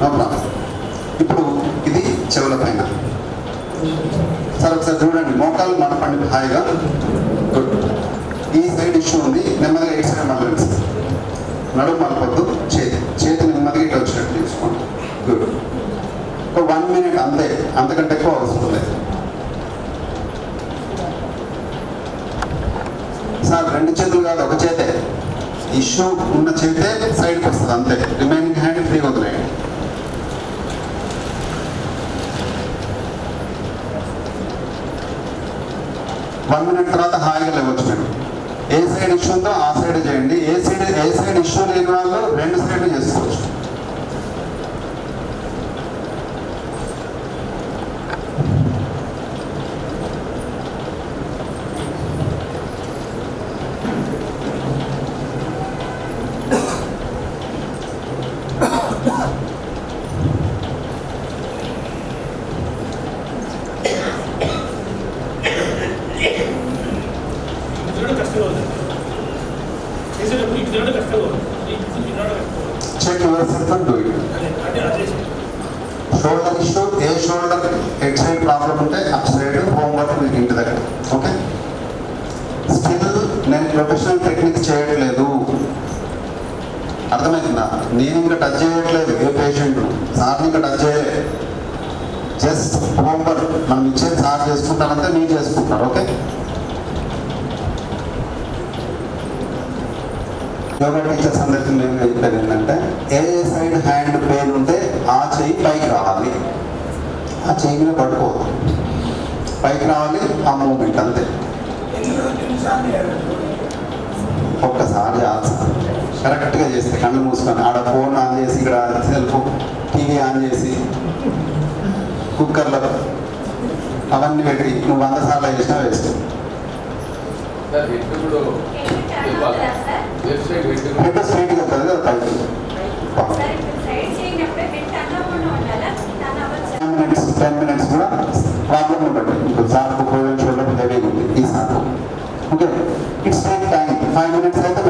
No problem. ఇప్పుడు ఇది చెవుల పైన. సార్ ఒకసారి చూడండి, మోకాలు మడపండి హాయిగా. గుడ్. ఈ సైడ్ ఇష్యూ ఉంది, నెమ్మదిగా ఈ సైడ్ మళ్ళీ నడుము మలపొద్దు, చేతి నెమ్మదిగా ఇటు వచ్చినట్టు తీసుకోండి. గుడ్. ఒక 1 minute అంతే, అంతకంటే ఎక్కువ అవసరం లేదు. సార్ 2 చేతులు కాదు, ఒక చేతే. ఇష్యూ ఉన్న చేతే సైడ్కి వస్తుంది అంతే. రిమైనింగ్ హ్యాండ్ ఫ్రీ వదిలేయండి. వన్ మినిట్ తర్వాత హాయిగా లేవచ్చు. మీరు ఏ సైడ్ ఇష్యూ ఉందో ఆ సైడ్ చేయండి. ఏ సైడ్ ఇష్యూ లేని వాళ్ళు 2 సైడ్లు చేసుకోవచ్చు. Check yourself and do it. Shoulder issue, a shoulder head side problem unte upside homework మీకు ఇంటి దగ్గర. ఓకే, స్టిల్ నేను ప్రొఫెషనల్ టెక్నిక్ చేయట్లేదు, అర్థమవుతుందా? నేను ఇంకా టచ్ చేయట్లేదు ఏ పేషెంట్, సార్ని ఇంకా టచ్ చేయలేదు. జస్ట్ హోంవర్క్ మనం ఇచ్చేది సార్ చేసుకుంటానంటే మీరు చేసుకుంటున్నారు. ఓకే, యోగా టీచర్స్ అందరికీ మేము చెప్పేది ఏంటంటే, ఏ సైడ్ హ్యాండ్ పెయిన్ ఉంటే ఆ చెయ్యి పైకి రావాలి, ఆ చెయ్యి మీద పడుకోవద్దు, పైకి రావాలి. ఆ మూమెంట్ అంతే. ఒక్కసారి కరెక్ట్గా చేస్తే కళ్ళు మూసుకొని ఆడ ఫోన్ ఆన్ చేసి, ఇక్కడ సెల్ టీవీ ఆన్ చేసి, కుక్కర్లో అవన్నీ పెట్టి నువ్వు 100 సార్లు చేసినా వేస్ట్. హెడ్ స్ట్రైట్గా వస్తుంది కదా పైకి. 10 minutes కూడా ప్రాబ్లం ఉంటుంది. ఇప్పుడు సార్కు షోల్డర్ హెవీగా ఉంది ఈ సార్కు. Okay, it's take time. 5 minutes అయితే